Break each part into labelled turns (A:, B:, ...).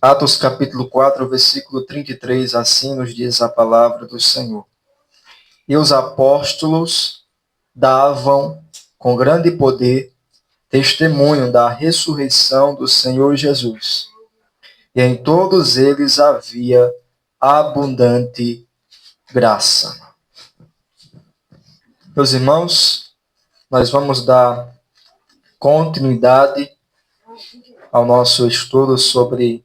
A: Atos capítulo 4, versículo 33, assim nos diz a palavra do Senhor. E os apóstolos davam com grande poder testemunho da ressurreição do Senhor Jesus. E em todos eles havia abundante graça. Meus irmãos, nós vamos dar continuidade ao nosso estudo sobre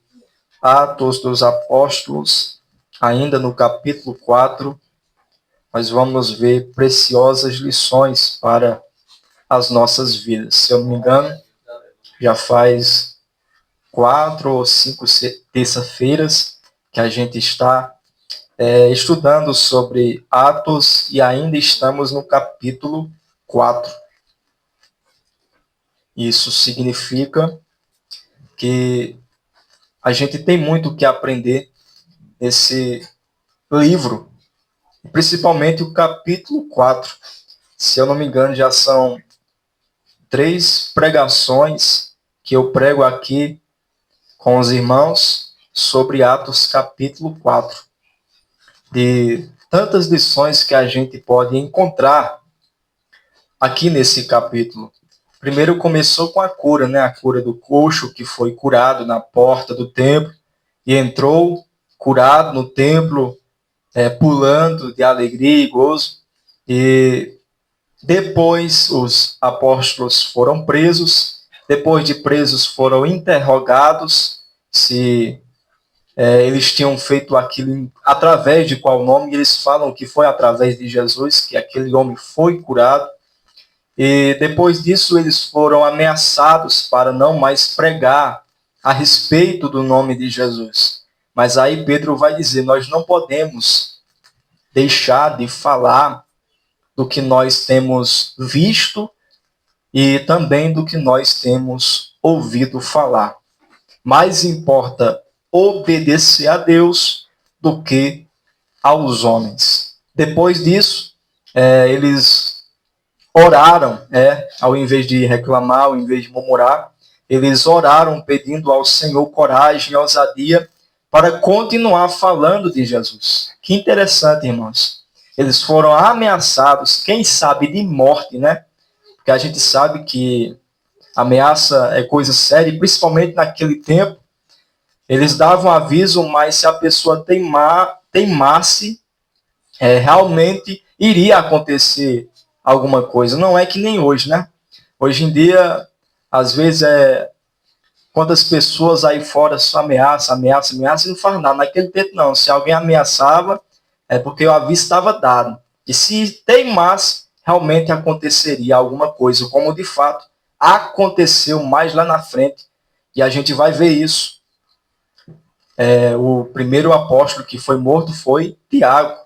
A: Atos dos Apóstolos, ainda no capítulo 4, nós vamos ver preciosas lições para as nossas vidas. Se eu não me engano, já faz 4 ou 5 terça-feiras que a gente está estudando sobre Atos e ainda estamos no capítulo 4. Isso significa que a gente tem muito que aprender nesse livro, principalmente o capítulo 4. Se eu não me engano, já são 3 pregações que eu prego aqui com os irmãos sobre Atos capítulo 4. De tantas lições que a gente pode encontrar aqui nesse capítulo. Primeiro começou com a cura, né? A cura do coxo que foi curado na porta do templo e entrou curado no templo, pulando de alegria e gozo. E depois os apóstolos foram presos. Depois de presos foram interrogados se eles tinham feito aquilo através de qual nome. E eles falam que foi através de Jesus que aquele homem foi curado. E depois disso eles foram ameaçados para não mais pregar a respeito do nome de Jesus. Mas aí Pedro vai dizer, nós não podemos deixar de falar do que nós temos visto e também do que nós temos ouvido falar. Mais importa obedecer a Deus do que aos homens. Depois disso, eles oraram, ao invés de reclamar, ao invés de murmurar, eles oraram pedindo ao Senhor coragem e ousadia para continuar falando de Jesus. Que interessante, irmãos. Eles foram ameaçados, quem sabe de morte, né? Porque a gente sabe que ameaça é coisa séria, e principalmente naquele tempo, eles davam aviso, mas se a pessoa teimasse, realmente iria acontecer alguma coisa. Não é que nem hoje, né? Hoje em dia, às vezes, quantas pessoas aí fora só ameaçam e não faz nada. Naquele tempo, não. Se alguém ameaçava, é porque o aviso estava dado. E se teimasse, realmente aconteceria alguma coisa, como de fato aconteceu mais lá na frente. E a gente vai ver isso. O primeiro apóstolo que foi morto foi Tiago.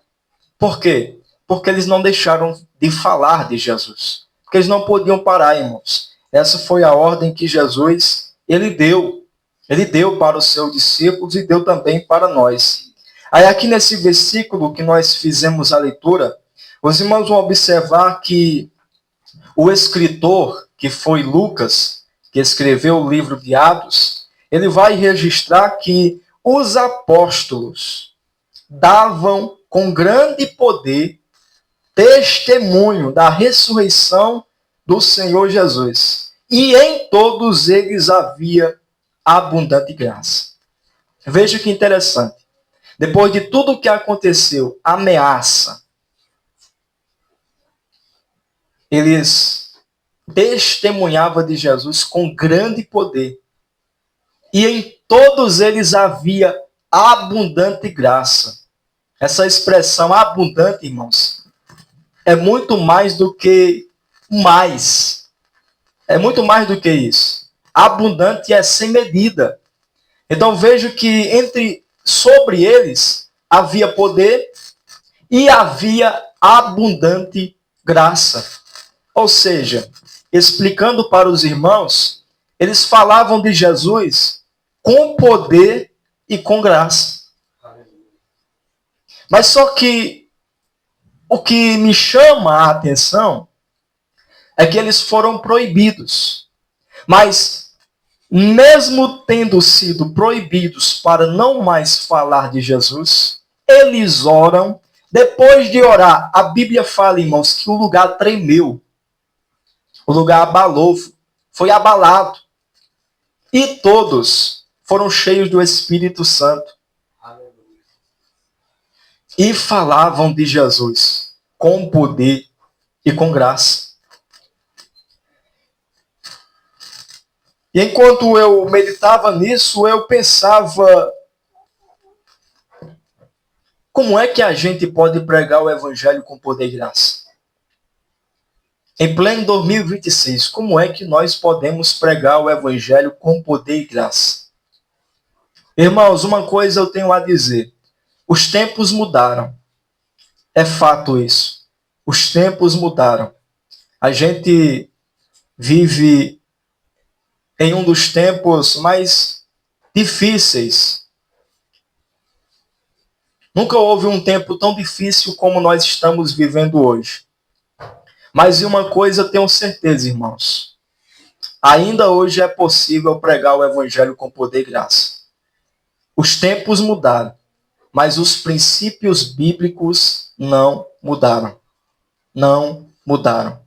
A: Por quê? Porque eles não deixaram de falar de Jesus. Porque eles não podiam parar, irmãos. Essa foi a ordem que Jesus ele deu. Ele deu para os seus discípulos e deu também para nós. Aí aqui nesse versículo que nós fizemos a leitura, os irmãos vão observar que o escritor, que foi Lucas, que escreveu o livro de Atos, ele vai registrar que os apóstolos davam com grande poder testemunho da ressurreição do Senhor Jesus. E em todos eles havia abundante graça. Veja que interessante. Depois de tudo o que aconteceu, ameaça, eles testemunhavam de Jesus com grande poder. E em todos eles havia abundante graça. Essa expressão abundante, irmãos, é muito mais do que mais. É muito mais do que isso. Abundante é sem medida. Então vejo que sobre eles havia poder e havia abundante graça. Ou seja, explicando para os irmãos, eles falavam de Jesus com poder e com graça. Mas só que o que me chama a atenção é que eles foram proibidos. Mas mesmo tendo sido proibidos para não mais falar de Jesus, eles oram. Depois de orar, a Bíblia fala, irmãos, que o lugar tremeu. O lugar abalou, foi abalado. E todos foram cheios do Espírito Santo. E falavam de Jesus com poder e com graça. E enquanto eu meditava nisso, eu pensava, como é que a gente pode pregar o Evangelho com poder e graça? Em pleno 2026, como é que nós podemos pregar o Evangelho com poder e graça? Irmãos, uma coisa eu tenho a dizer. Os tempos mudaram. É fato isso. Os tempos mudaram. A gente vive em um dos tempos mais difíceis. Nunca houve um tempo tão difícil como nós estamos vivendo hoje. Mas de uma coisa eu tenho certeza, irmãos. Ainda hoje é possível pregar o Evangelho com poder e graça. Os tempos mudaram, mas os princípios bíblicos não mudaram. Não mudaram.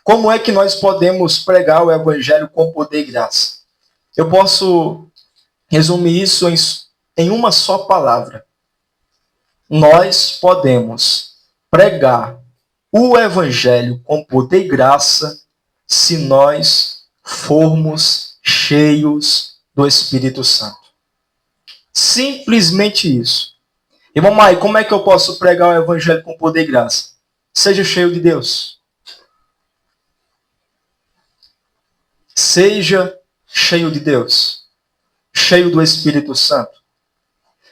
A: Como é que nós podemos pregar o Evangelho com poder e graça? Eu posso resumir isso em uma só palavra. Nós podemos pregar o Evangelho com poder e graça se nós formos cheios do Espírito Santo. Simplesmente isso. Irmão Mai, como é que eu posso pregar o Evangelho com poder e graça? Seja cheio de Deus. Seja cheio de Deus. Cheio do Espírito Santo.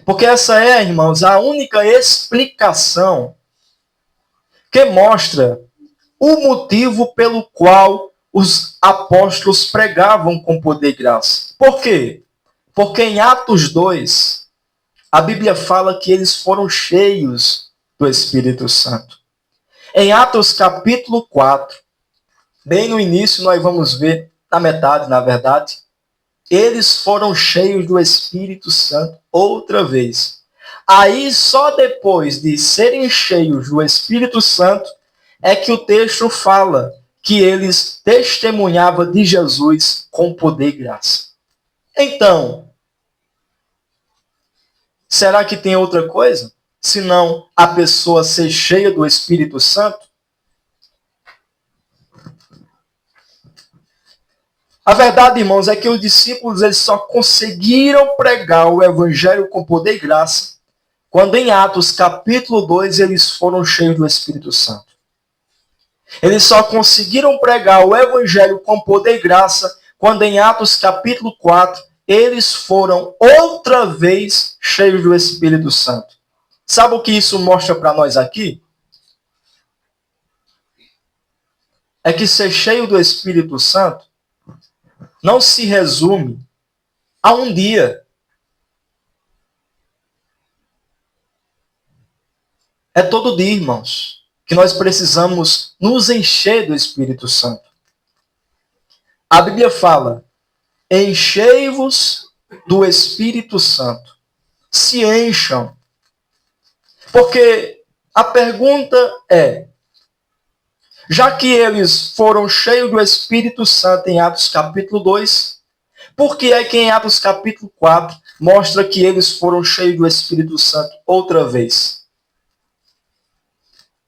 A: Porque essa é, irmãos, a única explicação que mostra o motivo pelo qual os apóstolos pregavam com poder e graça. Por quê? Porque em Atos 2, a Bíblia fala que eles foram cheios do Espírito Santo. Em Atos capítulo 4, bem no início nós vamos ver, na metade, na verdade, eles foram cheios do Espírito Santo outra vez. Aí, só depois de serem cheios do Espírito Santo, é que o texto fala que eles testemunhavam de Jesus com poder e graça. Então, será que tem outra coisa? Senão a pessoa ser cheia do Espírito Santo? A verdade, irmãos, é que os discípulos eles só conseguiram pregar o Evangelho com poder e graça quando em Atos capítulo 2 eles foram cheios do Espírito Santo. Eles só conseguiram pregar o Evangelho com poder e graça quando em Atos capítulo 4 eles foram outra vez cheios do Espírito Santo. Sabe o que isso mostra para nós aqui? É que ser cheio do Espírito Santo não se resume a um dia. É todo dia, irmãos, que nós precisamos nos encher do Espírito Santo. A Bíblia fala, enchei-vos do Espírito Santo. Se encham. Porque a pergunta é, já que eles foram cheios do Espírito Santo em Atos capítulo 2, por que é que em Atos capítulo 4 mostra que eles foram cheios do Espírito Santo outra vez?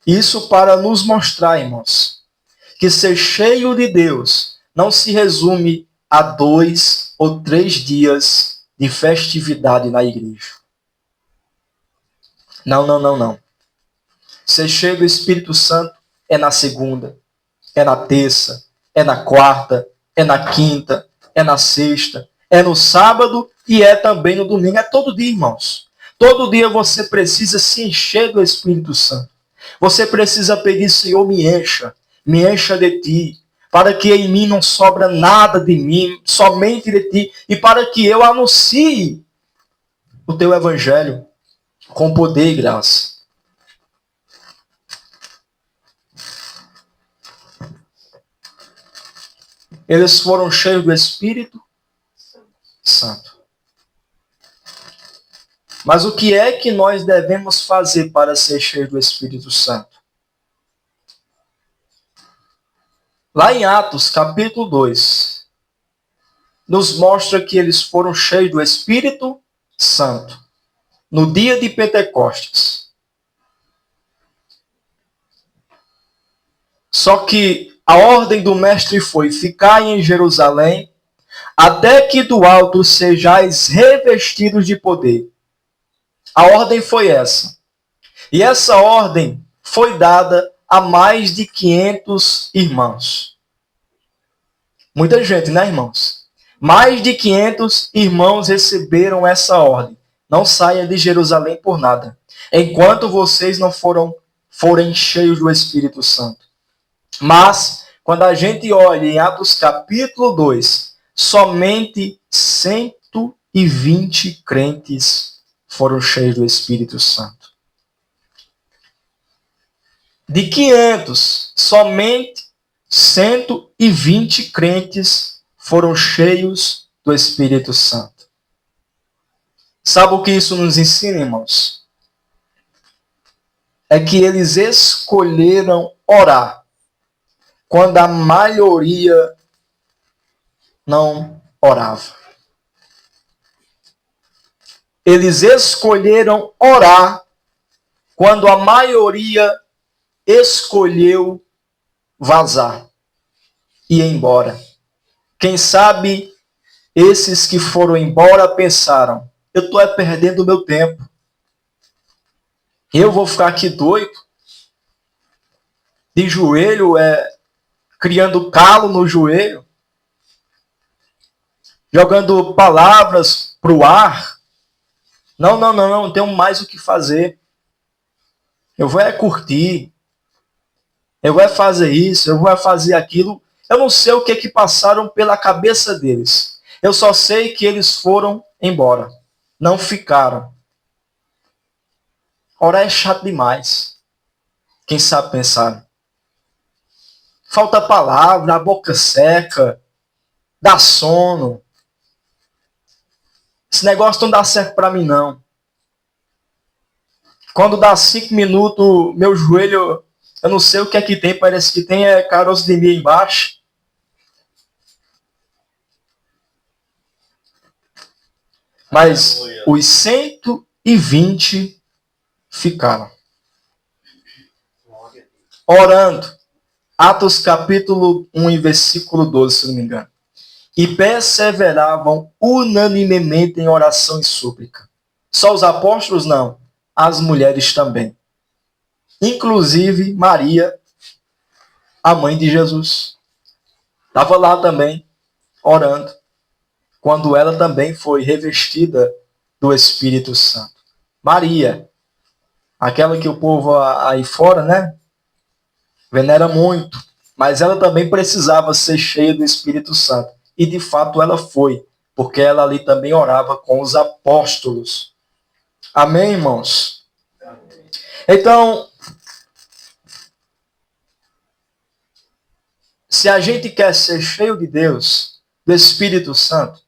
A: Isso para nos mostrar, irmãos, que ser cheio de Deus não se resume a 2 ou 3 dias de festividade na igreja. Não, não, não, não. Ser cheio do Espírito Santo é na segunda, é na terça, é na quarta, é na quinta, é na sexta, é no sábado e é também no domingo. É todo dia, irmãos. Todo dia você precisa se encher do Espírito Santo. Você precisa pedir, Senhor, me encha de ti, para que em mim não sobra nada de mim, somente de ti, e para que eu anuncie o teu evangelho com poder e graça. Eles foram cheios do Espírito, Santo. Mas o que é que nós devemos fazer para ser cheios do Espírito Santo? Lá em Atos, capítulo 2, nos mostra que eles foram cheios do Espírito Santo no dia de Pentecostes. Só que a ordem do mestre foi: ficai em Jerusalém, até que do alto sejais revestidos de poder. A ordem foi essa. E essa ordem foi dada a mais de 500 irmãos. Muita gente, né, irmãos? Mais de 500 irmãos receberam essa ordem. Não saia de Jerusalém por nada, enquanto vocês não forem cheios do Espírito Santo. Mas, quando a gente olha em Atos capítulo 2, somente 120 crentes foram cheios do Espírito Santo. De 500, somente 120 crentes foram cheios do Espírito Santo. Sabe o que isso nos ensina, irmãos? É que eles escolheram orar quando a maioria não orava. Eles escolheram orar quando a maioria escolheu vazar e ir embora. Quem sabe esses que foram embora pensaram: eu estou perdendo o meu tempo. Eu vou ficar aqui doido, de joelho, criando calo no joelho, jogando palavras para o ar. Não tenho mais o que fazer. Eu vou curtir. Eu vou fazer isso, eu vou fazer aquilo. Eu não sei o que passaram pela cabeça deles. Eu só sei que eles foram embora. Não ficaram. Orar é chato demais. Quem sabe pensar. Falta palavra, a boca seca, dá sono. Esse negócio não dá certo para mim, não. Quando dá 5 minutos, meu joelho, eu não sei o que é que tem, parece que tem caroço de milho embaixo. Mas os 120 ficaram. Orando. Atos capítulo 1 e versículo 12, se não me engano. E perseveravam unanimemente em oração e súplica. Só os apóstolos? Não. As mulheres também. Inclusive Maria, a mãe de Jesus. Estava lá também, orando. Quando ela também foi revestida do Espírito Santo. Maria, aquela que o povo aí fora, né, venera muito, mas ela também precisava ser cheia do Espírito Santo. E de fato ela foi, porque ela ali também orava com os apóstolos. Amém, irmãos? Então, se a gente quer ser cheio de Deus, do Espírito Santo,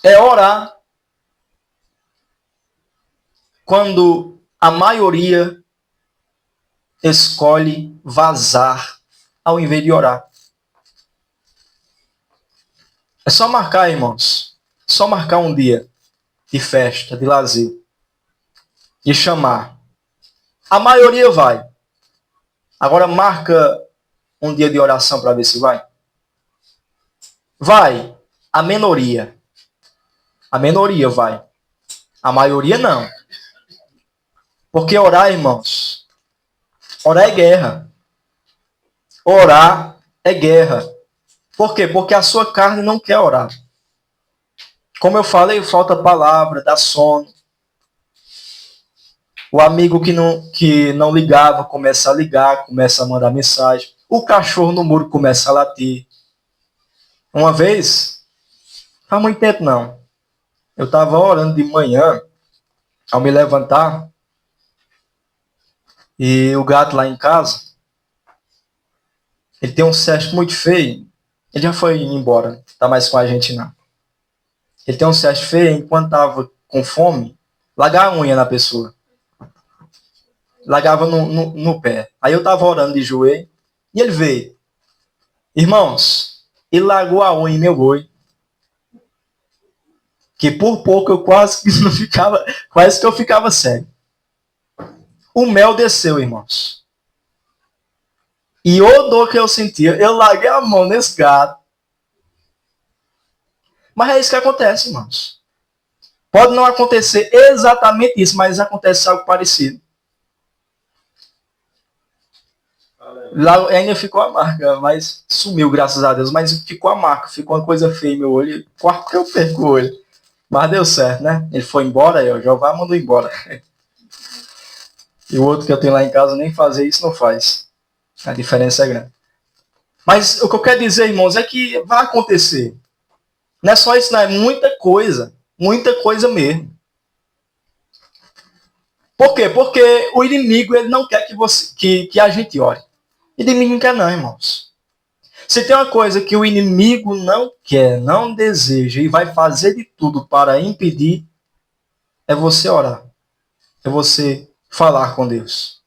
A: é orar quando a maioria escolhe vazar ao invés de orar. É só marcar, irmãos. Só marcar um dia de festa, de lazer. E chamar. A maioria vai. Agora marca um dia de oração para ver se vai. Vai. A minoria. A minoria vai. A maioria não. Porque orar, irmãos, orar é guerra. Orar é guerra. Por quê? Porque a sua carne não quer orar. Como eu falei, falta palavra, dá sono. O amigo que não ligava começa a ligar, começa a mandar mensagem. O cachorro no muro começa a latir. Uma vez, faz muito tempo não, eu estava orando de manhã, ao me levantar, e o gato lá em casa, ele tem um cesto muito feio, Ele já foi embora, não está mais com a gente não. Ele tem um certo feio, enquanto estava com fome, largar a unha na pessoa. Largava no pé. Aí eu estava orando de joelho, e ele veio. Irmãos, ele largou a unha em meu boi, que por pouco eu quase que não ficava, quase que eu ficava cego. O mel desceu, irmãos. E o dor que eu sentia, eu larguei a mão nesse gato. Mas é isso que acontece, irmãos. Pode não acontecer exatamente isso, mas acontece algo parecido. Lá ainda ficou a marca, mas sumiu, graças a Deus. Mas ficou a marca, ficou uma coisa feia em meu olho. Quase que eu perco o olho. Mas deu certo, né? Ele foi embora, eu Jeová mandou embora. E o outro que eu tenho lá em casa, nem fazer isso não faz. A diferença é grande. Mas o que eu quero dizer, irmãos, é que vai acontecer. Não é só isso, não. É muita coisa. Muita coisa mesmo. Por quê? Porque o inimigo ele não quer que a gente ore. O inimigo não quer não, irmãos. Se tem uma coisa que o inimigo não quer, não deseja e vai fazer de tudo para impedir, é você orar. É você falar com Deus.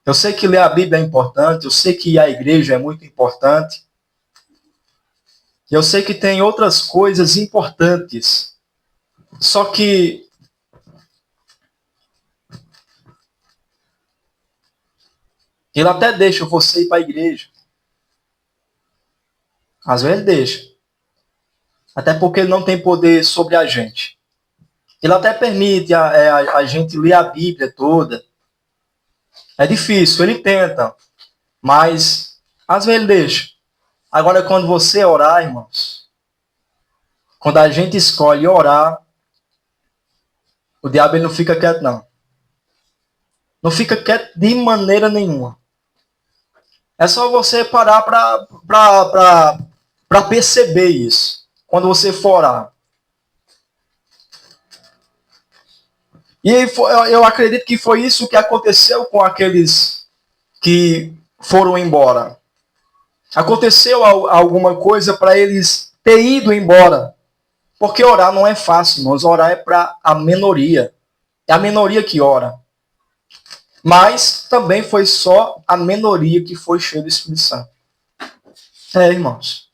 A: Eu sei que ler a Bíblia é importante, eu sei que ir à igreja é muito importante. Eu sei que tem outras coisas importantes. Só que ele até deixa você ir para a igreja. Às vezes ele deixa. Até porque ele não tem poder sobre a gente. Ele até permite a gente ler a Bíblia toda. É difícil, ele tenta. Mas às vezes ele deixa. Agora, quando você orar, irmãos, quando a gente escolhe orar, o diabo ele não fica quieto, não. Não fica quieto de maneira nenhuma. É só você parar para perceber isso. Quando você for orar. E eu acredito que foi isso que aconteceu com aqueles que foram embora. Aconteceu alguma coisa para eles ter ido embora. Porque orar não é fácil, irmãos. Orar é para a minoria. É a minoria que ora. Mas também foi só a minoria que foi cheia do Espírito Santo. É, irmãos.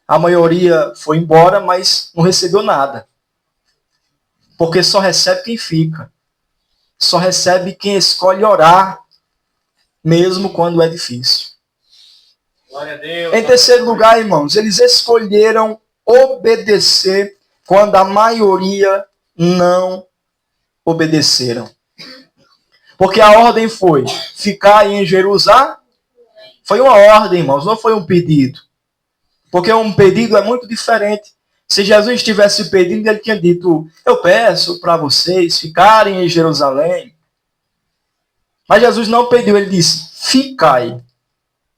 A: A maioria foi embora, mas não recebeu nada. Porque só recebe quem fica. Só recebe quem escolhe orar, mesmo quando é difícil. Glória a Deus. Em terceiro lugar, irmãos, eles escolheram obedecer quando a maioria não obedeceram. Porque a ordem foi ficar em Jerusalém. Foi uma ordem, irmãos, não foi um pedido. Porque um pedido é muito diferente. Se Jesus tivesse pedido, ele tinha dito, eu peço para vocês ficarem em Jerusalém. Mas Jesus não pediu, ele disse, ficai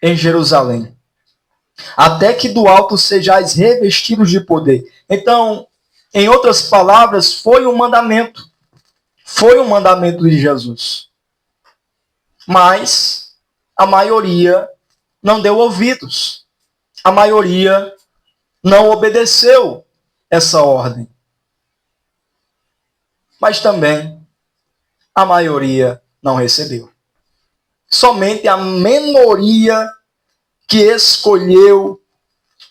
A: em Jerusalém, até que do alto sejais revestidos de poder. Então, em outras palavras, foi um mandamento. Foi um mandamento de Jesus. Mas a maioria não deu ouvidos. A maioria não obedeceu essa ordem. Mas também a maioria não recebeu. Somente a minoria que escolheu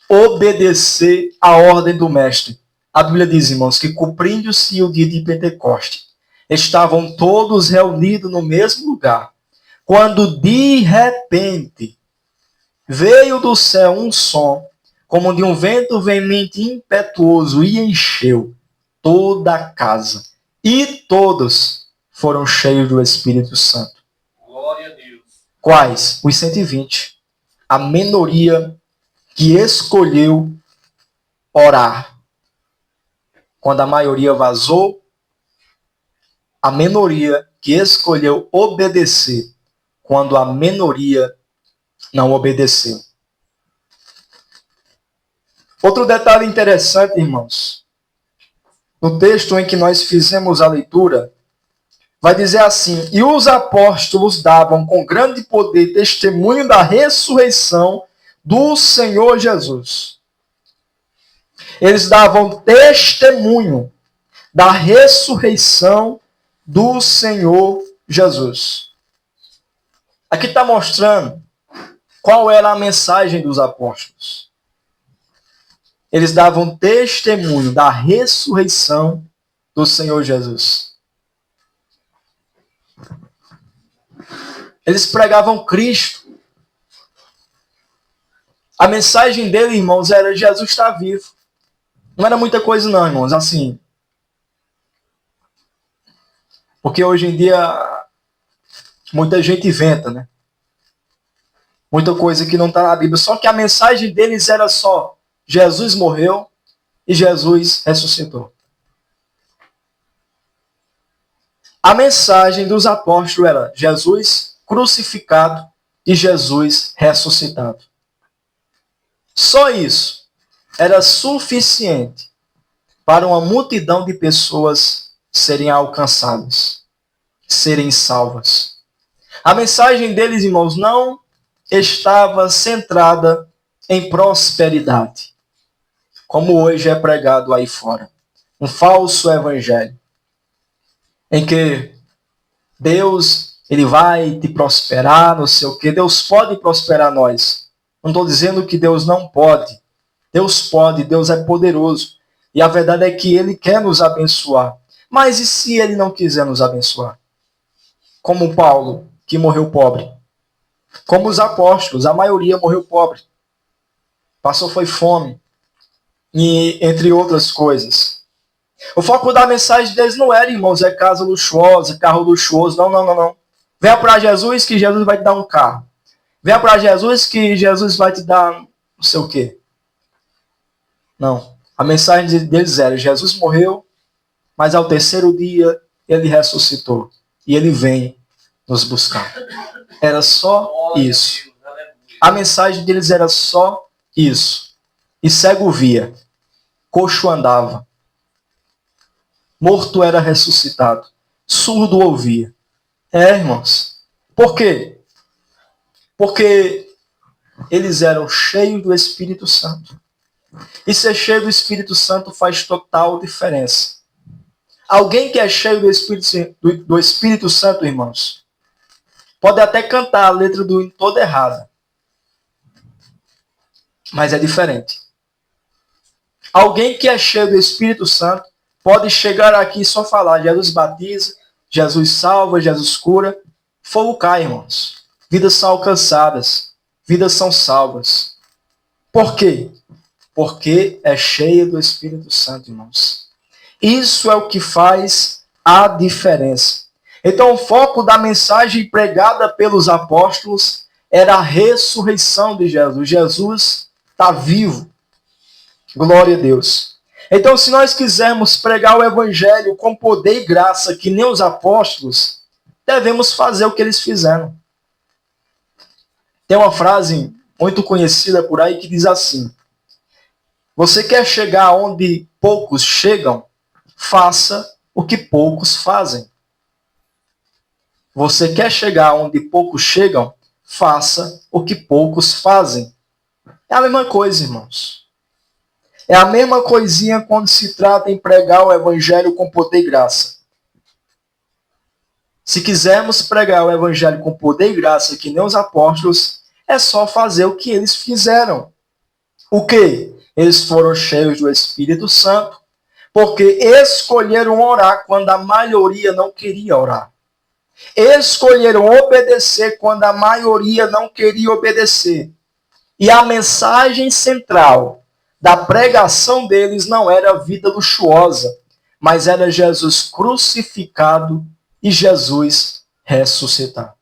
A: obedecer a ordem do mestre. A Bíblia diz, irmãos, que cumprindo-se o dia de Pentecoste, estavam todos reunidos no mesmo lugar, quando de repente veio do céu um som, como de um vento veemente e impetuoso, e encheu toda a casa. E todos foram cheios do Espírito Santo. Glória a Deus. Quais? Os 120. A minoria que escolheu orar. Quando a maioria vazou, a minoria que escolheu obedecer. Quando a minoria não obedeceu. Outro detalhe interessante, irmãos. No texto em que nós fizemos a leitura, vai dizer assim: e os apóstolos davam com grande poder testemunho da ressurreição do Senhor Jesus. Eles davam testemunho da ressurreição do Senhor Jesus. Aqui está mostrando qual era a mensagem dos apóstolos. Eles davam testemunho da ressurreição do Senhor Jesus. Eles pregavam Cristo. A mensagem dele, irmãos, era: Jesus está vivo. Não era muita coisa não, irmãos, assim. Porque hoje em dia muita gente inventa, né? Muita coisa que não está na Bíblia. Só que a mensagem deles era só: Jesus morreu e Jesus ressuscitou. A mensagem dos apóstolos era Jesus crucificado e Jesus ressuscitado. Só isso era suficiente para uma multidão de pessoas serem alcançadas, serem salvas. A mensagem deles, irmãos, não estava centrada em prosperidade, como hoje é pregado aí fora. Um falso evangelho, em que Deus, ele vai te prosperar, não sei o quê. Deus pode prosperar nós. Não estou dizendo que Deus não pode. Deus pode, Deus é poderoso. E a verdade é que ele quer nos abençoar. Mas e se ele não quiser nos abençoar? Como Paulo, que morreu pobre. Como os apóstolos, a maioria morreu pobre. Passou foi fome. E entre outras coisas. O foco da mensagem deles não era, irmãos, é casa luxuosa, carro luxuoso. Não. Venha para Jesus que Jesus vai te dar um carro. Venha para Jesus que Jesus vai te dar não sei o quê. Não. A mensagem deles era: Jesus morreu, mas ao terceiro dia ele ressuscitou. E ele vem nos buscar. Era só isso. A mensagem deles era só isso. E cego via, coxo andava, morto era ressuscitado, surdo ouvia. Irmãos. Por quê? Porque eles eram cheios do Espírito Santo. E ser cheio do Espírito Santo faz total diferença. Alguém que é cheio do Espírito Santo, irmãos, pode até cantar a letra toda errada. Mas é diferente. Alguém que é cheio do Espírito Santo pode chegar aqui e só falar: Jesus batiza, Jesus salva, Jesus cura. Fogo cai, irmãos. Vidas são alcançadas. Vidas são salvas. Por quê? Porque é cheio do Espírito Santo, irmãos. Isso é o que faz a diferença. Então, o foco da mensagem pregada pelos apóstolos era a ressurreição de Jesus. Jesus está vivo. Glória a Deus. Então, se nós quisermos pregar o evangelho com poder e graça, que nem os apóstolos, devemos fazer o que eles fizeram. Tem uma frase muito conhecida por aí que diz assim: você quer chegar onde poucos chegam? Faça o que poucos fazem. Você quer chegar onde poucos chegam? Faça o que poucos fazem. É a mesma coisa, irmãos. É a mesma coisinha quando se trata em pregar o evangelho com poder e graça. Se quisermos pregar o evangelho com poder e graça, que nem os apóstolos, é só fazer o que eles fizeram. O quê? Eles foram cheios do Espírito Santo, porque escolheram orar quando a maioria não queria orar. Escolheram obedecer quando a maioria não queria obedecer. E a mensagem central da pregação deles não era vida luxuosa, mas era Jesus crucificado e Jesus ressuscitado.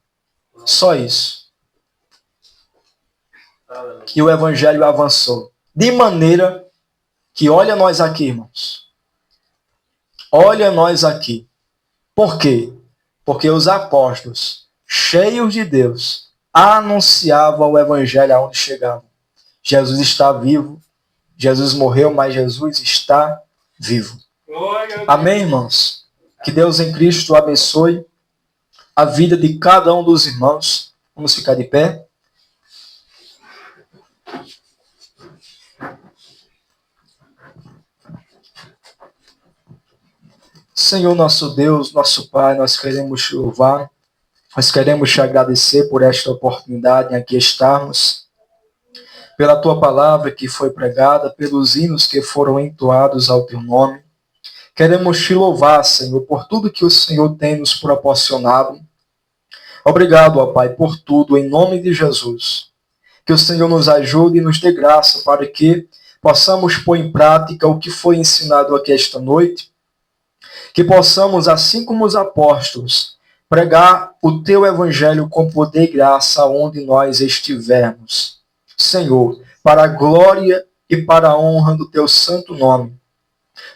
A: Só isso. E o evangelho avançou. De maneira que, olha nós aqui, irmãos. Olha nós aqui. Por quê? Porque os apóstolos, cheios de Deus, anunciavam o evangelho aonde chegavam. Jesus está vivo. Jesus morreu, mas Jesus está vivo. Amém, irmãos? Que Deus em Cristo abençoe a vida de cada um dos irmãos. Vamos ficar de pé. Senhor nosso Deus, nosso Pai, nós queremos te louvar, nós queremos te agradecer por esta oportunidade em aqui estarmos, pela tua palavra que foi pregada, pelos hinos que foram entoados ao teu nome. Queremos te louvar, Senhor, por tudo que o Senhor tem nos proporcionado. Obrigado, ó Pai, por tudo, em nome de Jesus. Que o Senhor nos ajude e nos dê graça para que possamos pôr em prática o que foi ensinado aqui esta noite. Que possamos, assim como os apóstolos, pregar o teu evangelho com poder e graça onde nós estivermos. Senhor, para a glória e para a honra do teu santo nome.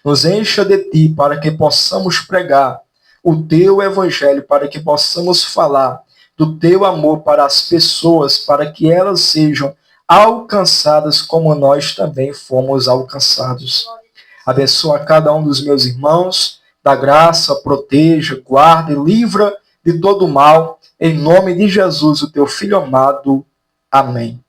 A: Nos encha de ti para que possamos pregar o teu evangelho, para que possamos falar do teu amor para as pessoas, para que elas sejam alcançadas como nós também fomos alcançados. Abençoa cada um dos meus irmãos, dá graça, proteja, guarda e livra de todo mal, em nome de Jesus, o teu Filho amado. Amém.